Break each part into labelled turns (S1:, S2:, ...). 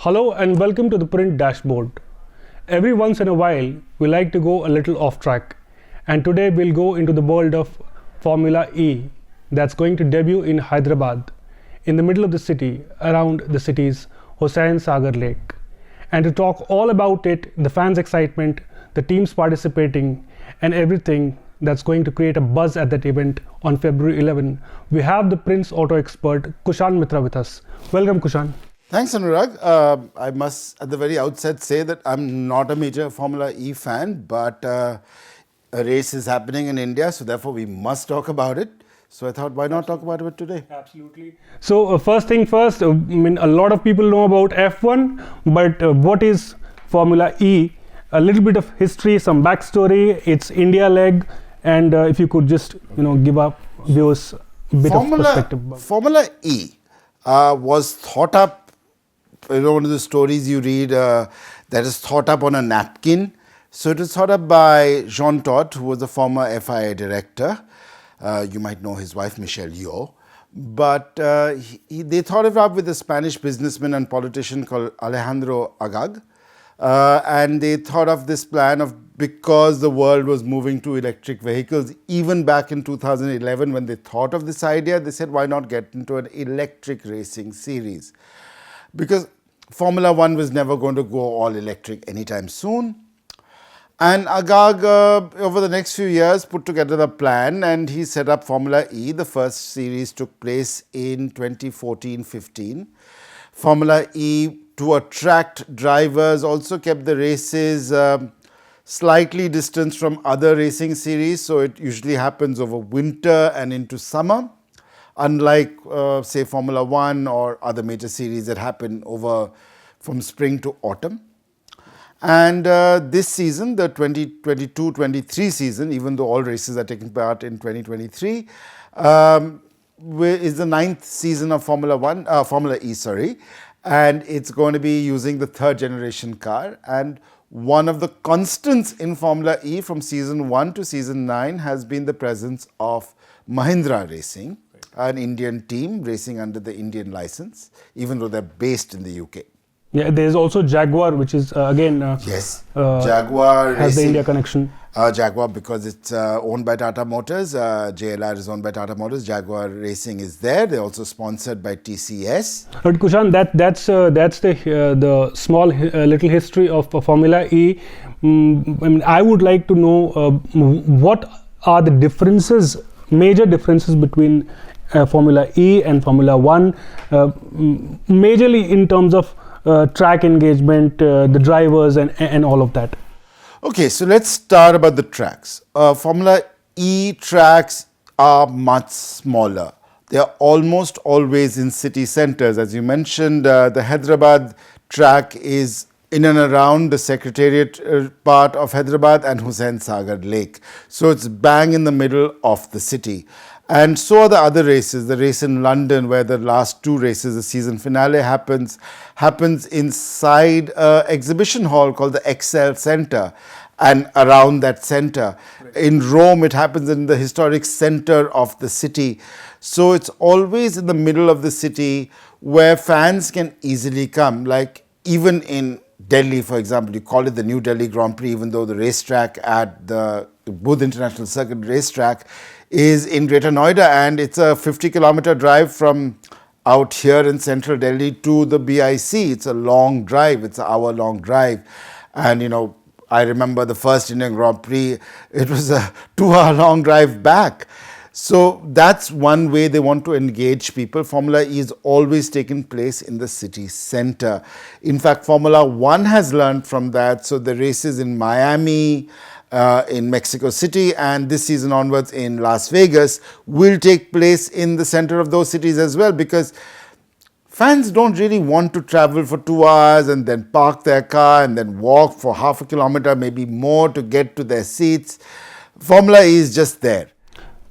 S1: Hello and welcome to the Print Dashboard. Every once in a while, we like to go a little off track, and today we'll go into the world of Formula E that's going to debut in Hyderabad, in the middle of the city, around the city's Hussain Sagar Lake. And to talk all about it, the fans' excitement, the teams participating, and everything that's going to create a buzz at that event on February 11, we have the Prince auto expert Kushan Mitra with us. Welcome, Kushan.
S2: Thanks, Anurag. I must at the very outset say that I'm not a major Formula E fan, but a race is happening in India, so therefore we must talk about it. So I thought, why not talk about it today?
S1: Absolutely. So first thing first, a lot of people know about F1, but what is Formula E? A little bit of history, some backstory, its India leg, and if you could just give our viewers a bit of perspective.
S2: Formula E was thought up. One of the stories you read that is thought up on a napkin. So it was thought up by Jean Todt, who was the former FIA director. You might know his wife, Michelle Yeoh. But they thought it up with a Spanish businessman and politician called Alejandro Agag. And they thought of this plan of, because the world was moving to electric vehicles, even back in 2011 when they thought of this idea, they said, why not get into an electric racing series? Because Formula One was never going to go all electric anytime soon. And Agag, over the next few years, put together the plan and he set up Formula E. The first series took place in 2014-15. Formula E, to attract drivers, also kept the races slightly distanced from other racing series. So it usually happens over winter and into summer, unlike, say, Formula One or other major series that happen over from spring to autumn. And this season, the 2022-23 season, even though all races are taking part in 2023, is the 9th season of Formula E, and it's going to be using the third generation car. And one of the constants in Formula E from season 1 to season 9 has been the presence of Mahindra Racing, an Indian team racing under the Indian license, even though they're based in the UK.
S1: Yeah, there's also Jaguar, which is
S2: yes, Jaguar
S1: has
S2: Racing,
S1: the India connection.
S2: Jaguar, because it's owned by Tata Motors. JLR is owned by Tata Motors. Jaguar Racing is there. They're also sponsored by TCS.
S1: But Kushan, that's the small little history of Formula E. I would like to know what are the differences, major differences between Formula E and Formula One, majorly in terms of track engagement, the drivers and all of that.
S2: Okay, so let's start about the tracks. Formula E tracks are much smaller. They are almost always in city centers. As you mentioned, the Hyderabad track is in and around the Secretariat part of Hyderabad and Hussain Sagar Lake. So it's bang in the middle of the city. And so are the other races. The race in London, where the last two races, the season finale happens inside an exhibition hall called the Excel Center and around that center. Right. In Rome, it happens in the historic center of the city. So it's always in the middle of the city where fans can easily come. Like even in Delhi, for example, you call it the New Delhi Grand Prix, even though the racetrack at the Budh International Circuit racetrack is in Greater Noida, and it's a 50-kilometer drive from out here in central Delhi to the BIC. It's a long drive. It's an hour-long drive. And, I remember the first Indian Grand Prix, it was a 2-hour-long drive back. So that's one way they want to engage people. Formula E is always taking place in the city center. In fact, Formula One has learned from that. So the races in Miami, in Mexico City, and this season onwards in Las Vegas will take place in the center of those cities as well, because fans don't really want to travel for 2 hours and then park their car and then walk for half a kilometer, maybe more, to get to their seats. Formula E is just there.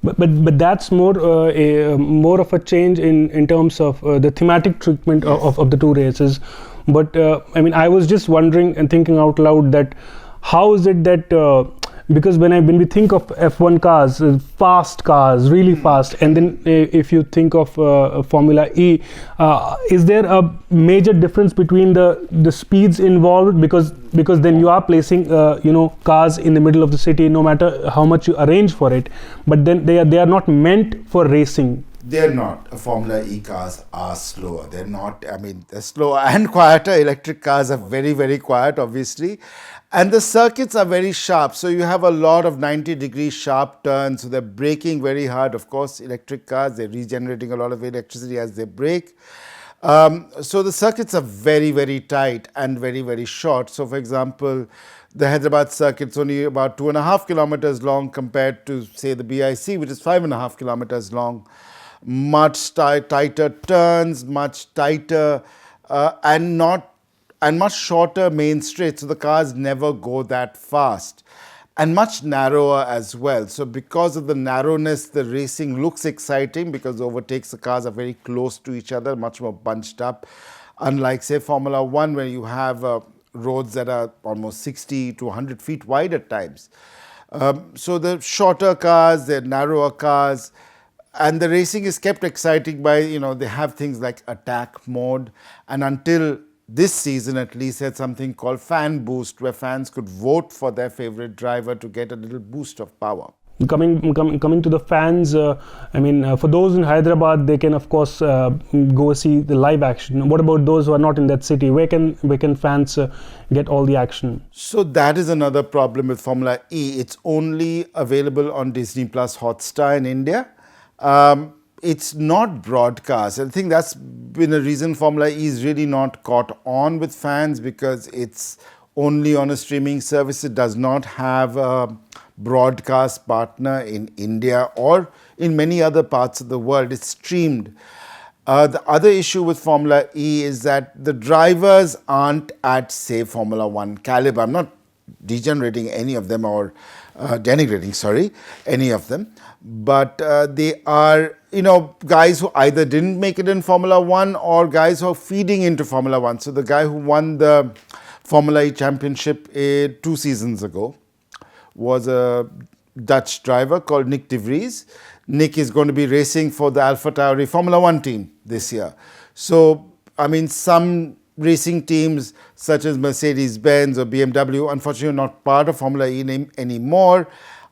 S1: But that's more of a change in terms of the thematic treatment of the two races. But I was just wondering and thinking out loud that how is it that because when we think of F1 cars, fast cars, really fast, and then if you think of Formula E, is there a major difference between the speeds involved? Because then you are placing cars in the middle of the city, no matter how much you arrange for it, but then they are not meant for racing.
S2: They're not. Formula E cars are slower. They're not, I mean, they're slower and quieter. Electric cars are very, very quiet, obviously. And the circuits are very sharp. So you have a lot of 90-degree sharp turns. So they're braking very hard. Of course, electric cars, they're regenerating a lot of electricity as they brake. So the circuits are very, very tight and very, very short. So, for example, the Hyderabad circuit's only about 2.5 kilometers long compared to, say, the BIC, which is 5.5 kilometers long. Much tighter turns, much tighter and much shorter main straights. So the cars never go that fast, and much narrower as well. So because of the narrowness, the racing looks exciting because the overtakes, the cars are very close to each other, much more bunched up. Unlike, say, Formula One, where you have roads that are almost 60 to 100 feet wide at times. So the shorter cars, the narrower cars, and the racing is kept exciting by, they have things like attack mode. And until this season, at least, had something called fan boost, where fans could vote for their favorite driver to get a little boost of power.
S1: Coming to the fans, for those in Hyderabad, they can of course go see the live action. What about those who are not in that city? Where can fans get all the action?
S2: So that is another problem with Formula E. It's only available on Disney Plus Hotstar in India. It's not broadcast. I think that's been a reason Formula E is really not caught on with fans, because it's only on a streaming service. It does not have a broadcast partner in India or in many other parts of the world. It's streamed. The other issue with Formula E is that the drivers aren't at, say, Formula One caliber. I'm not degenerating any of them or denigrating, any of them. But they are, guys who either didn't make it in Formula One or guys who are feeding into Formula One. So the guy who won the Formula E championship 2 seasons ago was a Dutch driver called Nick de Vries. Nick is going to be racing for the AlphaTauri Formula One team this year. So, some racing teams such as Mercedes-Benz or BMW, unfortunately not part of Formula E anymore,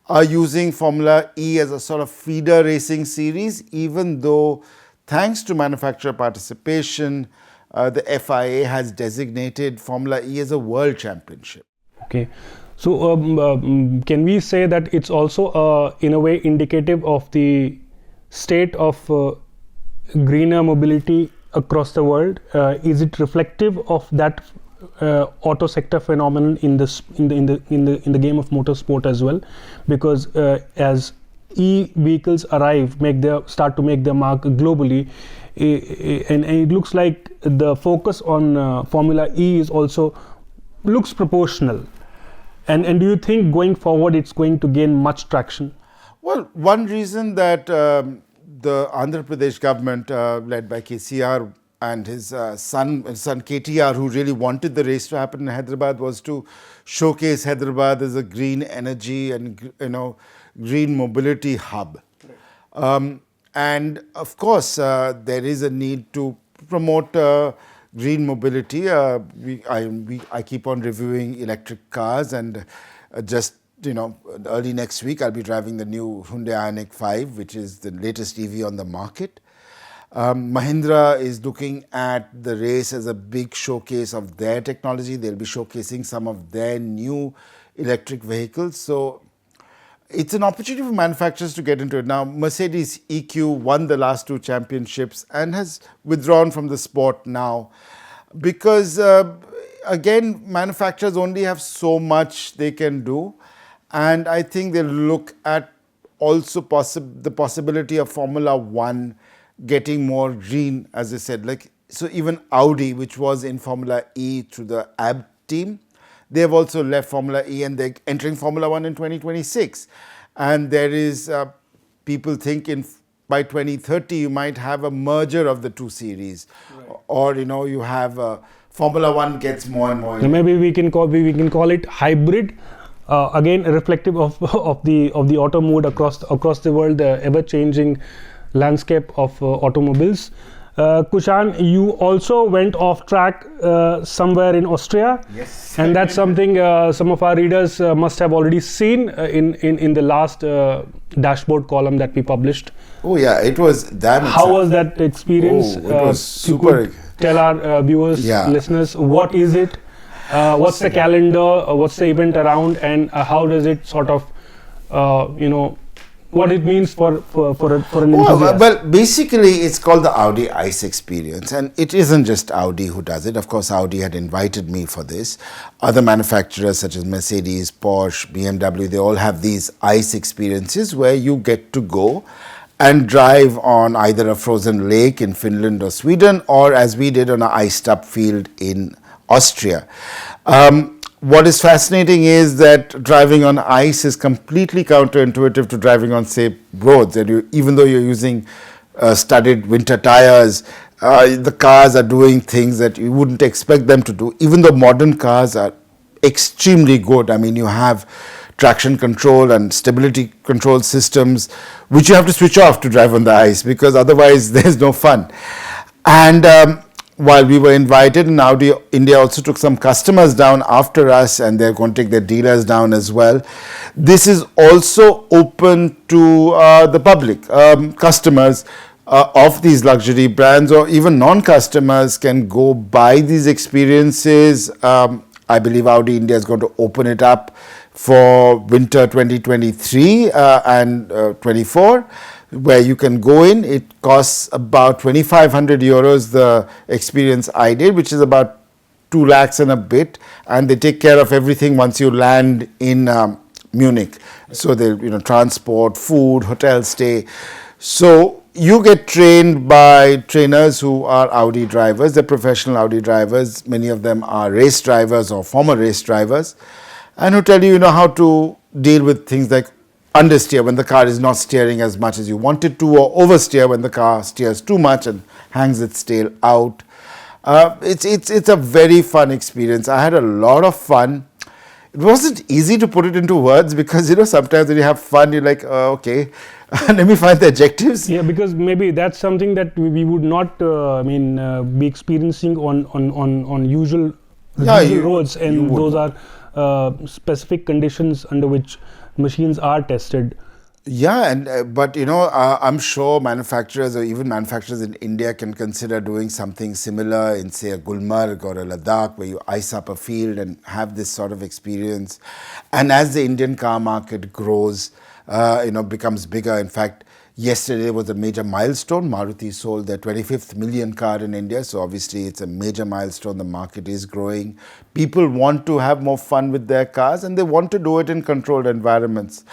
S2: are using Formula E as a sort of feeder racing series, even though, thanks to manufacturer participation, the FIA has designated Formula E as a world championship.
S1: Okay. So can we say that it's also in a way indicative of the state of greener mobility across the world? Is it reflective of that auto sector phenomenon in the game of motorsport as well? Because as e-vehicles start to make their mark globally, and it looks like the focus on Formula E is also looks proportional. And do you think going forward it's going to gain much traction?
S2: Well, one reason that the Andhra Pradesh government, led by KCR and his son KTR, who really wanted the race to happen in Hyderabad, was to showcase Hyderabad as a green energy and green mobility hub. And of course, there is a need to promote green mobility. I keep on reviewing electric cars, and early next week I'll be driving the new Hyundai Ioniq 5, which is the latest EV on the market. Mahindra is looking at the race as a big showcase of their technology. They'll be showcasing some of their new electric vehicles. So it's an opportunity for manufacturers to get into it. Now, Mercedes EQ won the last 2 championships and has withdrawn from the sport now because, again, manufacturers only have so much they can do. And I think they'll look at also the possibility of Formula One getting more green, as I said. So even Audi, which was in Formula E through the AB team, they have also left Formula E and they're entering Formula One in 2026. And there is, people think by 2030 you might have a merger of the 2 series. Right. Or, you have Formula One gets more and more.
S1: Maybe we can call it hybrid again reflective of of the auto mood across the world, the ever changing landscape of automobiles. Kushan, you also went off track somewhere in Austria.
S2: Yes.
S1: And that's something some of our readers must have already seen in the last dashboard column that we published.
S2: Oh yeah, it was damn.
S1: How was that experience?
S2: Oh, it was
S1: You
S2: super.
S1: could tell our viewers,
S2: Yeah.
S1: listeners, what is it? What's the calendar? What's the event around? And how does it sort of, what it means for an enthusiast?
S2: Well, basically, it's called the Audi Ice experience, and it isn't just Audi who does it. Of course, Audi had invited me for this. Other manufacturers such as Mercedes, Porsche, BMW, they all have these ice experiences where you get to go and drive on either a frozen lake in Finland or Sweden, or as we did on an iced up field in Austria. What is fascinating is that driving on ice is completely counterintuitive to driving on, say, roads. And even though you're using studded winter tires, the cars are doing things that you wouldn't expect them to do. Even though modern cars are extremely good. I mean, you have traction control and stability control systems, which you have to switch off to drive on the ice, because otherwise there's no fun. And while we were invited, and Audi India also took some customers down after us, and they're going to take their dealers down as well. This is also open to the public. Customers of these luxury brands, or even non-customers, can go buy these experiences. I believe Audi India is going to open it up for winter 2023 and 24. Where you can go in. It costs about 2,500 euros, the experience I did, which is about 2 lakhs and a bit, and they take care of everything once you land in Munich. So they, transport, food, hotel stay. So you get trained by trainers who are Audi drivers. They're professional Audi drivers. Many of them are race drivers or former race drivers, and who tell you, how to deal with things like understeer when the car is not steering as much as you want it to, or oversteer when the car steers too much and hangs its tail out. It's a very fun experience. I had a lot of fun. It wasn't easy to put it into words because sometimes when you have fun you're like, okay, let me find the adjectives.
S1: Yeah, because maybe that's something that we would not be experiencing on usual roads, and those are specific conditions under which machines are tested.
S2: Yeah, and but I'm sure manufacturers or even manufacturers in India can consider doing something similar in, say, a Gulmarg or a Ladakh, where you ice up a field and have this sort of experience. And as the Indian car market grows, becomes bigger. In fact, yesterday was a major milestone. Maruti sold their 25th million car in India. So obviously it's a major milestone. The market is growing. People want to have more fun with their cars, and they want to do it in controlled environments.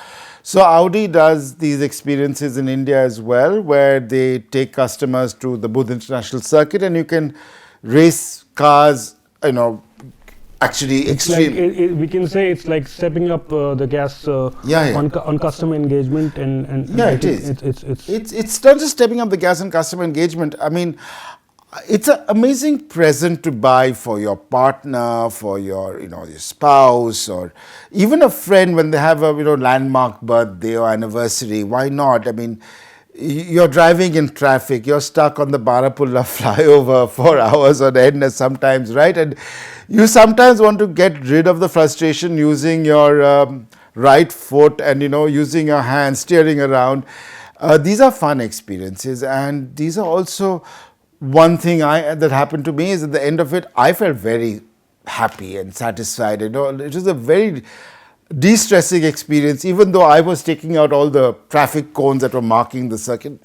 S2: So Audi does these experiences in India as well, where they take customers to the Budh International Circuit, and you can race cars, actually extreme.
S1: We can say it's like stepping up the gas on customer engagement, and
S2: it is. It's not just stepping up the gas and customer engagement. I mean, it's an amazing present to buy for your partner, for your your spouse, or even a friend when they have a landmark birthday or anniversary. Why not? I mean, you're driving in traffic, you're stuck on the Barapulla flyover for hours on end sometimes, right? And you sometimes want to get rid of the frustration using your right foot and using your hand, steering around. These are fun experiences, and these are also one thing that happened to me is at the end of it, I felt very happy and satisfied. It was a very de-stressing experience, even though I was taking out all the traffic cones that were marking the circuit.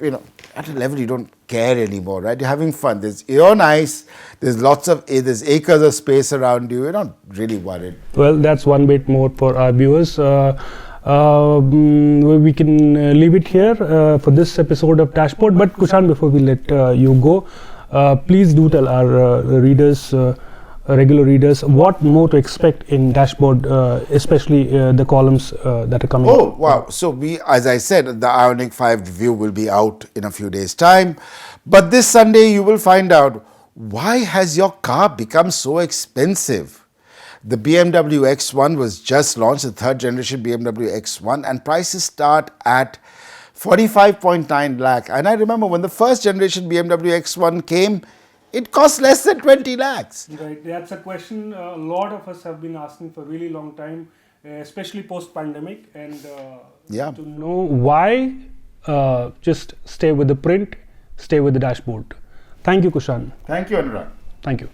S2: At a level you don't care anymore, right? You're having fun. You're on ice. There's acres of space around you. You're not really worried.
S1: Well, that's one bit more for our viewers. We can leave it here for this episode of Dashboard. But Kushan, before we let you go, please do tell our readers, regular readers, what more to expect in Dashboard, especially the columns that are coming.
S2: Oh, wow. So as I said, the Ioniq 5 review will be out in a few days' time. But this Sunday, you will find out, why has your car become so expensive? The BMW X1 was just launched, the third generation BMW X1, and prices start at 45.9 lakh. And I remember when the first generation BMW X1 came, it cost less than 20 lakhs.
S1: Right, that's a question a lot of us have been asking for a really long time, especially post-pandemic, and to know why, just stay with the print, stay with the dashboard. Thank you, Kushan.
S2: Thank you, Anurag.
S1: Thank you.